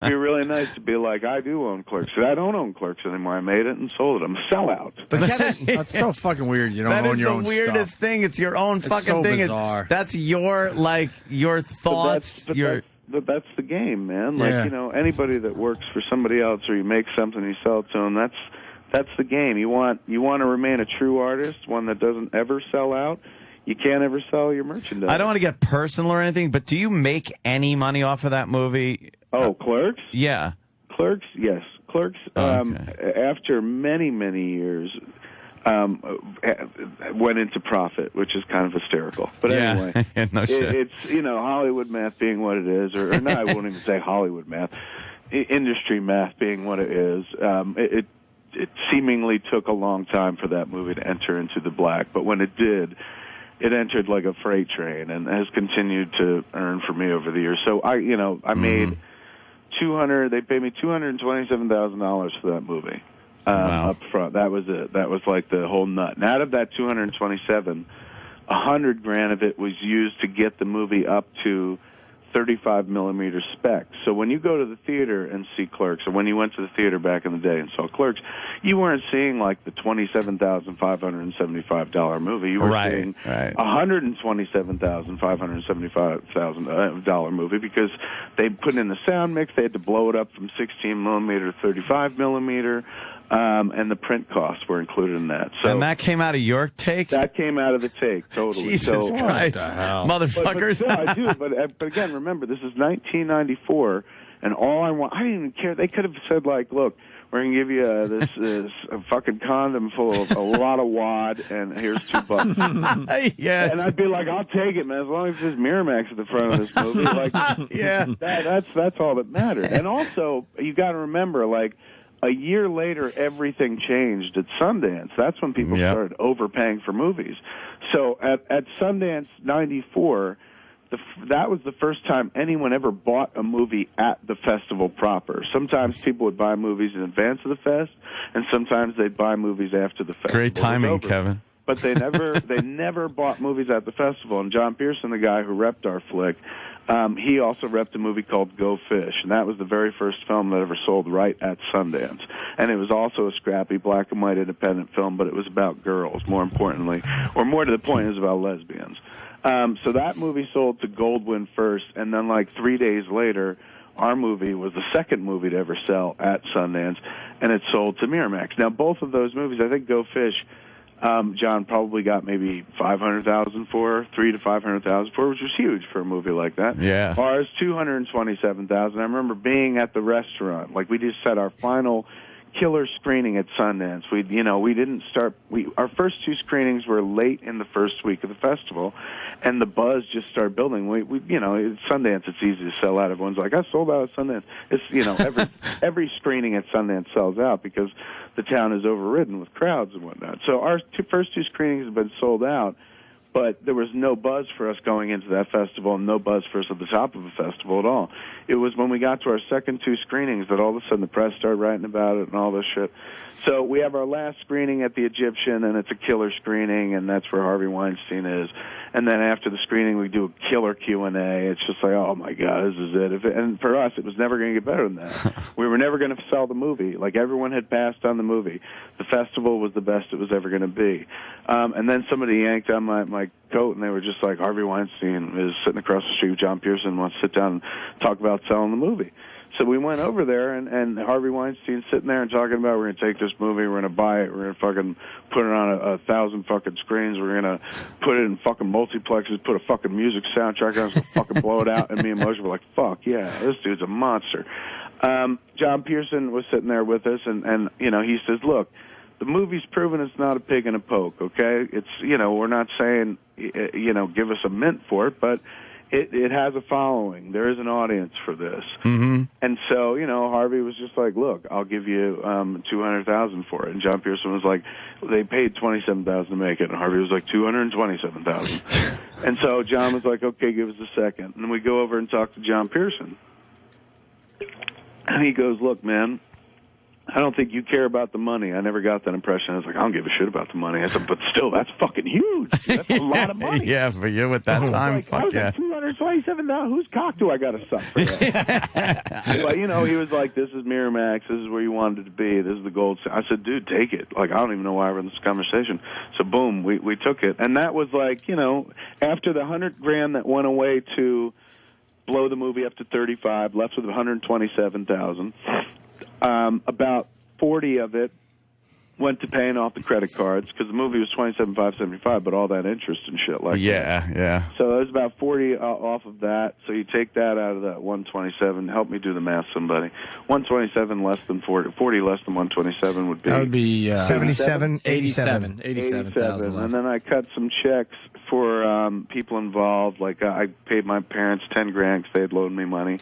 be really nice to be like, I do own Clerks. I don't own Clerks anymore. I made it and sold it. I'm a sellout. But that's so fucking weird. You don't own your own stuff. That is the weirdest thing. It's your own fucking so thing. Bizarre. That's your thoughts. But that's the game, man. Like, anybody that works for somebody else or you make something and you sell it to them, that's the game. You want to remain a true artist, one that doesn't ever sell out. You can't ever sell your merchandise. I don't want to get personal or anything, but do you make any money off of that movie? Oh, Clerks? Yeah. Clerks, yes. Clerks, after many, many years, went into profit, which is kind of hysterical. But anyway, it's, Hollywood math being what it is, or no, I won't even say Hollywood math, industry math being what it is. It seemingly took a long time for that movie to enter into the black, but when it did, it entered like a freight train and has continued to earn for me over the years. So I made they paid me $227,000 for that movie up front. That was it. That was like the whole nut. And out of that 227, $100,000 of it was used to get the movie up to 35 millimeter spec. So when you go to the theater and see Clerks, or when you went to the theater back in the day and saw Clerks, you weren't seeing like the $27,575 movie. You were seeing $127,575 movie because they put in the sound mix. They had to blow it up from 16 millimeter to 35 millimeter. And the print costs were included in that. So, and that came out of your take? That came out of the take, totally. Jesus Christ. Motherfuckers. But I do. But again, remember, this is 1994, and I didn't even care. They could have said, like, look, we're going to give you this fucking condom full of a lot of wad, and here's $2. Yeah. And I'd be like, I'll take it, man, as long as there's Miramax at the front of this movie. Like, that's all that mattered. And also, you got to remember, like, a year later, everything changed at Sundance. That's when people started overpaying for movies. So at Sundance 94, that was the first time anyone ever bought a movie at the festival proper. Sometimes people would buy movies in advance of the fest, and sometimes they'd buy movies after the festival. Great timing, Kevin. But they never bought movies at the festival. And John Pearson, the guy who repped our flick, he also repped a movie called Go Fish, and that was the very first film that ever sold right at Sundance. And it was also a scrappy black and white independent film, but it was about girls, more importantly, or more to the point, it was about lesbians. So that movie sold to Goldwyn first, and then like 3 days later, our movie was the second movie to ever sell at Sundance, and it sold to Miramax. Now, both of those movies, I think Go Fish, John probably got maybe $500,000 for, $300,000 to $500,000 for, which was huge for a movie like that. Yeah. Ours, $227,000. I remember being at the restaurant, like we just said our final killer screening at Sundance. We didn't start. Our first two screenings were late in the first week of the festival, and the buzz just started building. At Sundance, it's easy to sell out. Everyone's like, I sold out at Sundance. It's every screening at Sundance sells out because the town is overridden with crowds and whatnot. So our first two screenings have been sold out, but there was no buzz for us going into that festival and no buzz for us at the top of the festival at all. It was when we got to our second two screenings that all of a sudden the press started writing about it and all this shit. So we have our last screening at the Egyptian, and it's a killer screening, and that's where Harvey Weinstein is. And then after the screening, we do a killer Q&A. It's just like, oh, my God, this is it. And for us, it was never going to get better than that. We were never going to sell the movie. Like, everyone had passed on the movie. The festival was the best it was ever going to be. And then somebody yanked on my coat, and they were just like, Harvey Weinstein is sitting across the street with John Pearson, wants to sit down and talk about selling the movie. So we went over there, and Harvey Weinstein's sitting there and talking about, we're going to take this movie, we're going to buy it, we're going to fucking put it on 1,000 fucking screens, we're going to put it in fucking multiplexes, put a fucking music soundtrack on, it's going to fucking blow it out. And me and Moshe were like, fuck, yeah, this dude's a monster. John Pearson was sitting there with us, and he says, look, the movie's proven it's not a pig in a poke, okay? It's, we're not saying, give us a mint for it, but it has a following. There is an audience for this. Mm-hmm. And so, Harvey was just like, look, I'll give you $200,000 for it. And John Pearson was like, they paid $27,000 to make it. And Harvey was like, $227,000. And so John was like, okay, give us a second. And we go over and talk to John Pearson. And he goes, look, man, I don't think you care about the money. I never got that impression. I was like, I don't give a shit about the money. I said, but still, that's fucking huge. That's a lot of money. Yeah, for you at that time, fuck yeah. $127. Whose cock do I got to suck for that? But he was like, "This is Miramax. This is where you wanted it to be. This is the gold." I said, "Dude, take it." Like, I don't even know why we're in this conversation. So boom, we took it, and that was like, after the $100,000 that went away to blow the movie up to 35, left with 127,000. About 40 of it went to paying off the credit cards because the movie was $27,575, but all that interest and shit like that. Yeah. So it was about 40 off of that. So you take that out of that 127. Help me do the math, somebody. 127 less than 40. 40 less than 127 would be. That would be 87. 87,000. And then I cut some checks for people involved. Like I paid my parents $10,000 because they had loaned me money.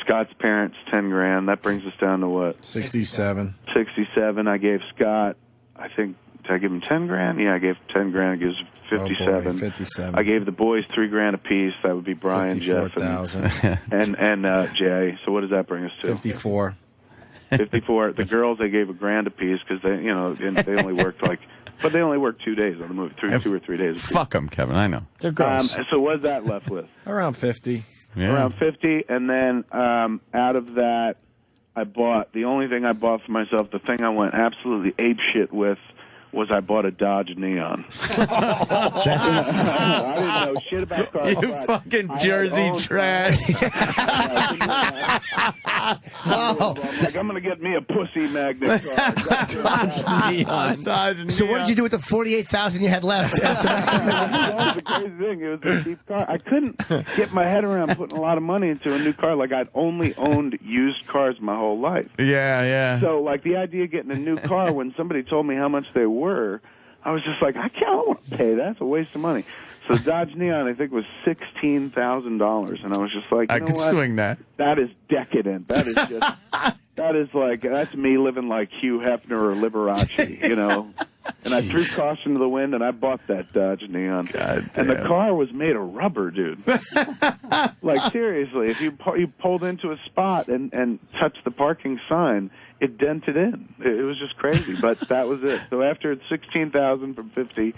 Scott's parents $10,000. That brings us down to what? 67. 67. I gave Scott, I think, did I give him $10,000? Yeah, I gave $10,000. It gives 57. Oh boy, 57. I gave the boys $3,000 apiece. That would be Brian, Jeff, and Jay. So what does that bring us to? 54. 54. The girls, they gave $1,000 apiece because they only worked but they only worked 2 days on the movie, 2 or 3 days. Fuck them, Kevin. I know. They're girls. So what's that left with? Around 50. Yeah. Around 50, and then out of that, the only thing I bought for myself, the thing I went absolutely apeshit with, was I bought a Dodge Neon. I didn't know shit about cars. You fucking Jersey trash. Like, I'm going to get me a pussy magnet car. So what did you do with the 48,000 you had left? That was the crazy thing. It was a cheap car. I couldn't get my head around putting a lot of money into a new car. Like, I'd only owned used cars my whole life. Yeah. So, like, the idea of getting a new car, when somebody told me how much they were, I was just like, I don't want to pay that. It's a waste of money. So Dodge Neon, I think, was $16,000, and I was just like, I could swing that. That is decadent. That is just, that's me living like Hugh Hefner or Liberace, And I threw caution to the wind, and I bought that Dodge Neon. God and the damn. car was made of rubber, dude. Like, seriously, if you pulled into a spot and touched the parking sign, it dented in. It was just crazy, but that was it. So after it's 16,000 from 50,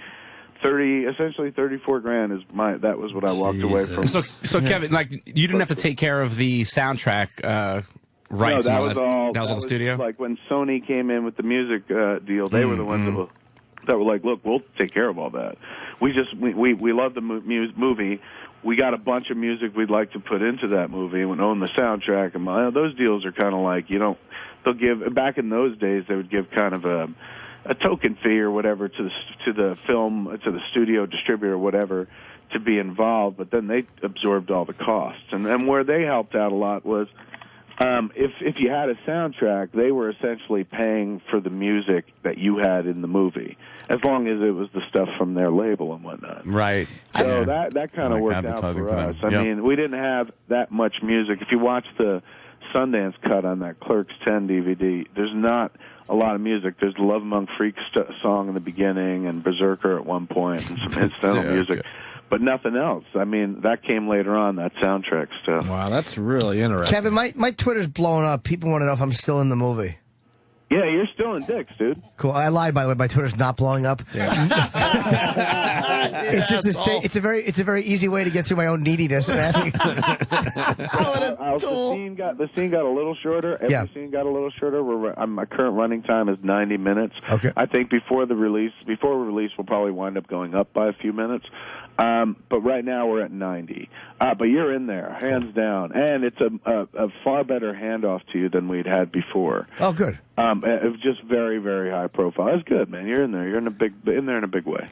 30, essentially $34,000 is that was what I walked away from. So Kevin, like, you didn't have to take care of the soundtrack rights. No, that was all the studio. Like when Sony came in with the music deal, they were the ones that were like, "Look, we'll take care of all that." We love the movie. We got a bunch of music we'd like to put into that movie and own the soundtrack. And those deals are kind of like, they'll give, back in those days, they would give kind of a token fee or whatever to the studio distributor or whatever to be involved, but then they absorbed all the costs. And where they helped out a lot was, if you had a soundtrack, they were essentially paying for the music that you had in the movie, as long as it was the stuff from their label and whatnot. Right. So that kind of worked out for us. I mean, we didn't have that much music. If you watch the Sundance cut on that Clerks 10 DVD, there's not a lot of music. There's the Love Among Freaks song in the beginning and Berserker at one point and some incidental music. Okay. But nothing else. I mean, that came later on, that soundtrack stuff. Wow, that's really interesting. Kevin, my Twitter's blowing up. People want to know if I'm still in the movie. Yeah, you're still in Dicks, dude. Cool. I lied, by the way. My Twitter's not blowing up. Yeah. It's just it's a very easy way to get through my own neediness. The scene got a little shorter. Every scene got a little shorter. My current running time is 90 minutes. Okay. I think before we release, we'll probably wind up going up by a few minutes. But right now we're at 90. But you're in there, hands down, and it's a far better handoff to you than we'd had before. Oh, good. It was just very, very high profile. It's good, man. You're in there. You're in there in a big way.